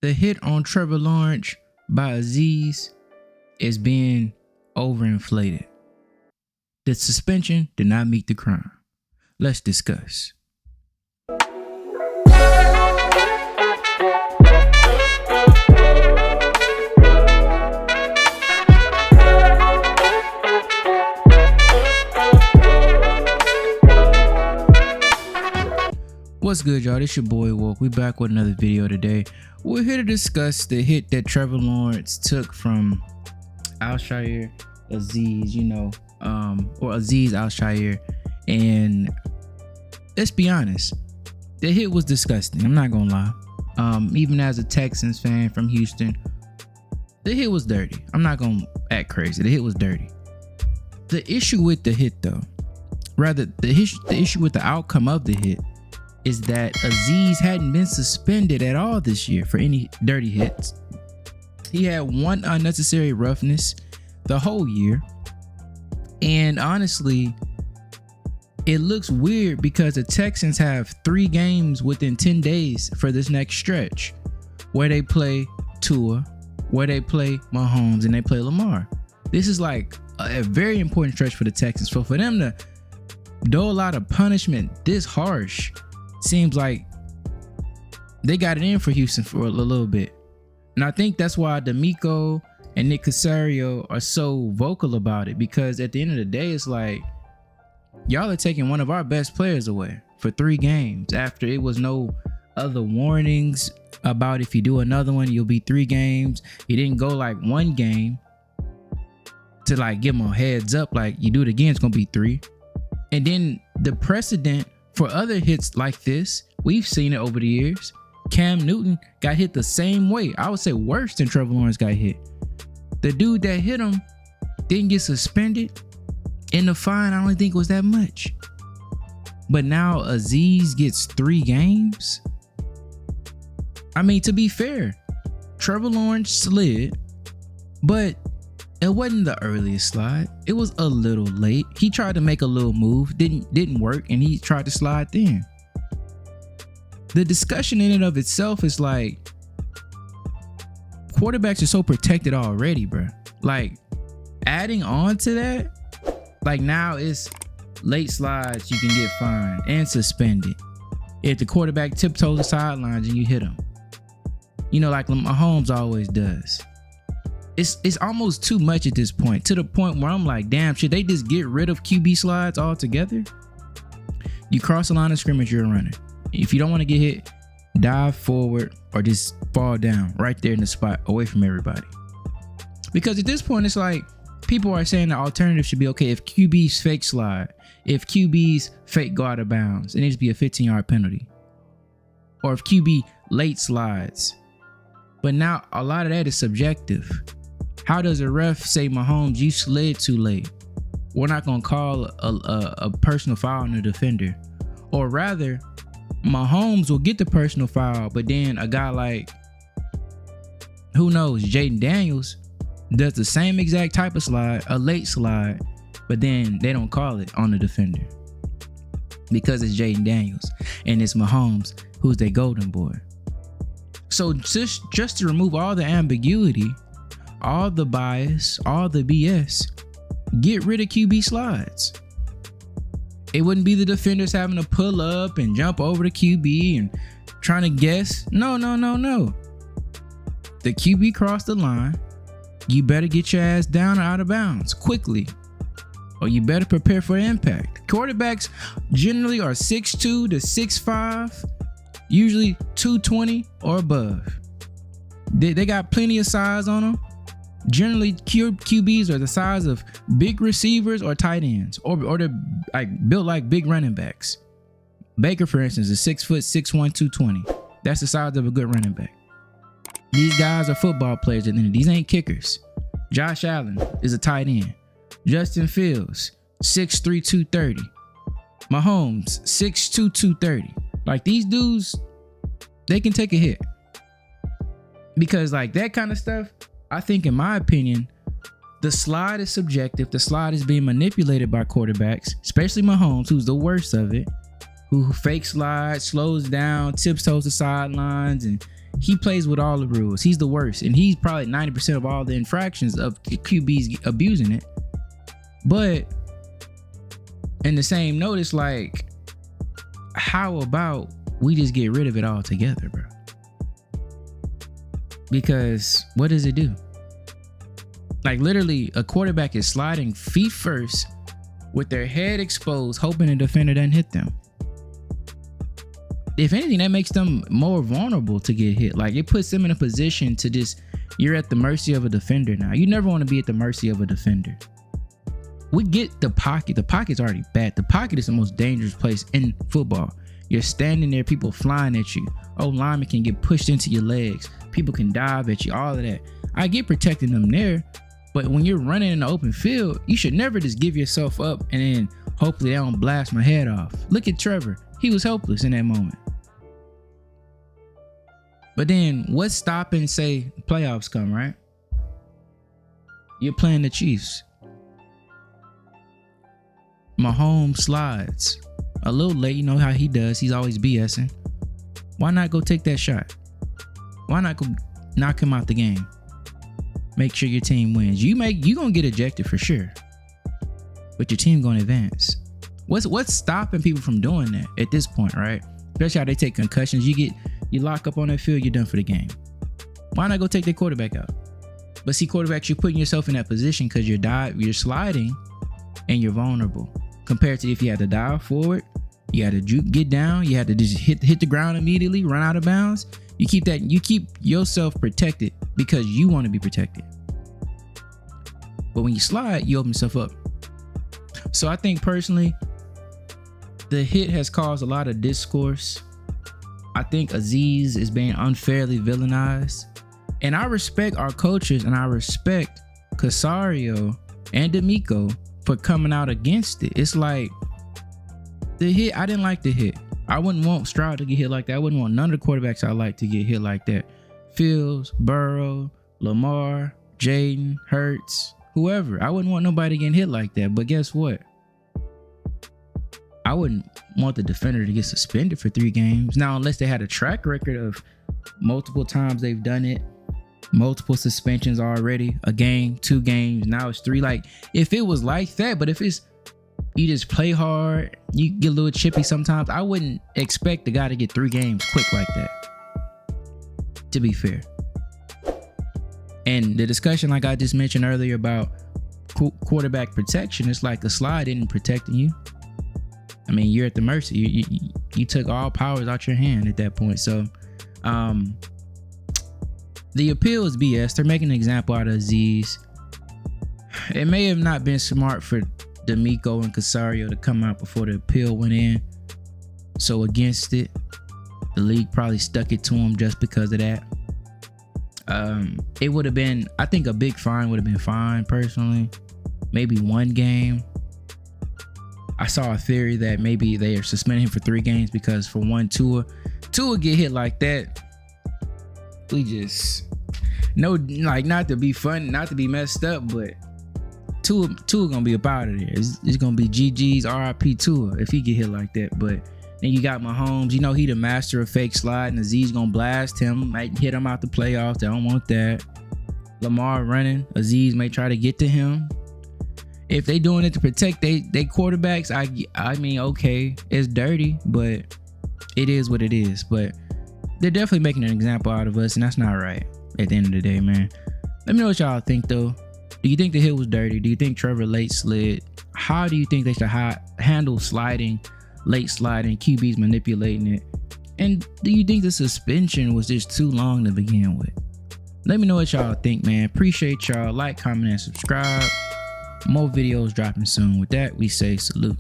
The hit on Trevor Lawrence by Azeez is being overinflated. The suspension did not meet the crime. Let's discuss. What's good, y'all? It's your boy Woke. We back with another video today. We're here to discuss the hit that Trevor Lawrence took from Al-Shaair, Azeez, or Azeez Al-Shaair. And let's be honest, the hit was disgusting. I'm not gonna lie. Even as a Texans fan from Houston, the hit was dirty. I'm not gonna act crazy. The hit was dirty. The issue with the hit, though, rather the issue with the outcome of the hit, is that Azeez hadn't been suspended at all this year for any dirty hits. He had one unnecessary roughness the whole year. And honestly, it looks weird because the Texans have 3 games within 10 days for this next stretch, where they play Tua, where they play Mahomes, and they play Lamar. This is like a very important stretch for the Texans. So for them to dole out a punishment this harsh, seems like they got it in for Houston for a little bit. And I think that's why D'Amico and Nick Caserio are so vocal about it, because at the end of the day, it's like, y'all are taking one of our best players away for 3 games after it was no other warnings about if you do another one, you'll be 3 games. You didn't go like 1 game to like give them a heads up, like you do it again, it's gonna be 3. And then the precedent for other hits like this, we've seen it over the years. Cam Newton got hit the same way. I would say worse than Trevor Lawrence got hit. The dude that hit him didn't get suspended, and the fine, I don't think it was that much. But now Azeez gets 3 games. I mean, to be fair, Trevor Lawrence slid, but it wasn't the earliest slide. It was a little late. He tried to make a little move, didn't work, and he tried to slide then. The discussion in and of itself is like, quarterbacks are so protected already, bro. Like, adding on to that, like now it's late slides, you can get fined and suspended if the quarterback tiptoes the sidelines and you hit him. Like Mahomes always does. It's almost too much at this point, to the point where I'm like, damn, should they just get rid of QB slides altogether? You cross the line of scrimmage, you're a runner. If you don't want to get hit, dive forward or just fall down right there in the spot away from everybody. Because at this point, it's like people are saying the alternative should be, okay, if QBs fake slide, if QBs fake go out of bounds, it needs to be a 15-yard penalty. Or if QB late slides. But now a lot of that is subjective. How does a ref say, Mahomes, you slid too late? We're not going to call a personal foul on the defender. Or rather, Mahomes will get the personal foul, but then a guy like, who knows, Jaden Daniels does the same exact type of slide, a late slide, but then they don't call it on the defender because it's Jaden Daniels and it's Mahomes who's their golden boy. So just to remove all the ambiguity, all the bias, all the BS, get rid of QB slides. It wouldn't be the defenders having to pull up and jump over the QB and trying to guess. No. The QB crossed the line. You better get your ass down or out of bounds quickly, or you better prepare for impact. Quarterbacks generally are 6'2 to 6'5, usually 220 or above. They got plenty of size on them. Generally, QBs are the size of big receivers or tight ends, or they're like built like big running backs. Baker, for instance, is 6', 6'1", 220. That's the size of a good running back. These guys are football players, and these ain't kickers. Josh Allen is a tight end. Justin Fields, 6'3", 230. Mahomes, 6'2", 230. Like, these dudes, they can take a hit. Because like that kind of stuff, I think, in my opinion, the slide is subjective. The slide is being manipulated by quarterbacks, especially Mahomes, who's the worst of it, who fake slides, slows down, tiptoes the sidelines, and he plays with all the rules. He's the worst, and he's probably 90% of all the infractions of QBs abusing it. But in the same note, it's like, how about we just get rid of it altogether, bro? Because what does it do? Like, literally, a quarterback is sliding feet first with their head exposed, hoping a defender doesn't hit them. If anything, that makes them more vulnerable to get hit. Like, it puts them in a position to just, you're at the mercy of a defender now. You never want to be at the mercy of a defender. We get the pocket. The pocket's already bad. The pocket is the most dangerous place in football. You're standing there, people flying at you. Oh, linemen can get pushed into your legs. People can dive at you, all of that. I get protecting them there, but when you're running in the open field, you should never just give yourself up and then hopefully they don't blast my head off. Look at Trevor. He was helpless in that moment. But then what's stopping, say, playoffs come, right? You're playing the Chiefs. Mahomes slides a little late. You know how he does. He's always BSing. Why not go take that shot? Why not go knock him out the game? Make sure your team wins. You gonna get ejected for sure, but your team gonna advance. What's stopping people from doing that at this point, right? Especially how they take concussions. You lock up on that field, you're done for the game. Why not go take their quarterback out? But see, quarterbacks, you're putting yourself in that position because you're sliding and you're vulnerable. Compared to if you had to dive forward, you had to get down, you had to just hit the ground immediately, run out of bounds. You keep yourself protected because you want to be protected. But when you slide, you open yourself up. So I think personally, the hit has caused a lot of discourse. I think Azeez is being unfairly villainized. And I respect our coaches and I respect Casario and D'Amico for coming out against it. It's like, the hit, I didn't like the hit. I wouldn't want Stroud to get hit like that. I wouldn't want none of the quarterbacks I like to get hit like that. Fields, Burrow, Lamar, Jaden, Hurts, whoever. I wouldn't want nobody getting hit like that. But guess what? I wouldn't want the defender to get suspended for 3 games. Now, unless they had a track record of multiple times they've done it, multiple suspensions already, a game, 2 games, now it's 3. Like, if it was like that, but if it's you just play hard, you get a little chippy sometimes, I wouldn't expect the guy to get 3 games quick like that, to be fair. And the discussion, like I just mentioned earlier, about quarterback protection, it's like the slide isn't protecting you. I mean, you're at the mercy. You took all powers out your hand at that point. So the appeal is BS. They're making an example out of Azeez. It may have not been smart for D'Amico and Casario to come out before the appeal went in. So against it, the league probably stuck it to him just because of that. It would have been, I think a big fine would have been fine personally. Maybe 1 game. I saw a theory that maybe they are suspending him for 3 games because for one, Tua get hit like that. We just, no, like, not to be fun, not to be messed up, but Tua gonna be up out of there. It's gonna be GG's RIP Tua if he get hit like that. But then you got Mahomes, you know he the master of fake slide, and Azeez gonna blast him, might hit him out the playoffs. They don't want that. Lamar running, Azeez may try to get to him. If they doing it to protect they quarterbacks, I mean, okay, it's dirty, but it is what it is. But they're definitely making an example out of us, and that's not right at the end of the day, man. Let me know what y'all think, though. Do you think the hit was dirty? Do you think Trevor late slid? How do you think they should handle sliding, late sliding, QBs manipulating it? And do you think the suspension was just too long to begin with? Let me know what y'all think, man. Appreciate y'all. Like, comment, and subscribe. More videos dropping soon. With that, we say salute.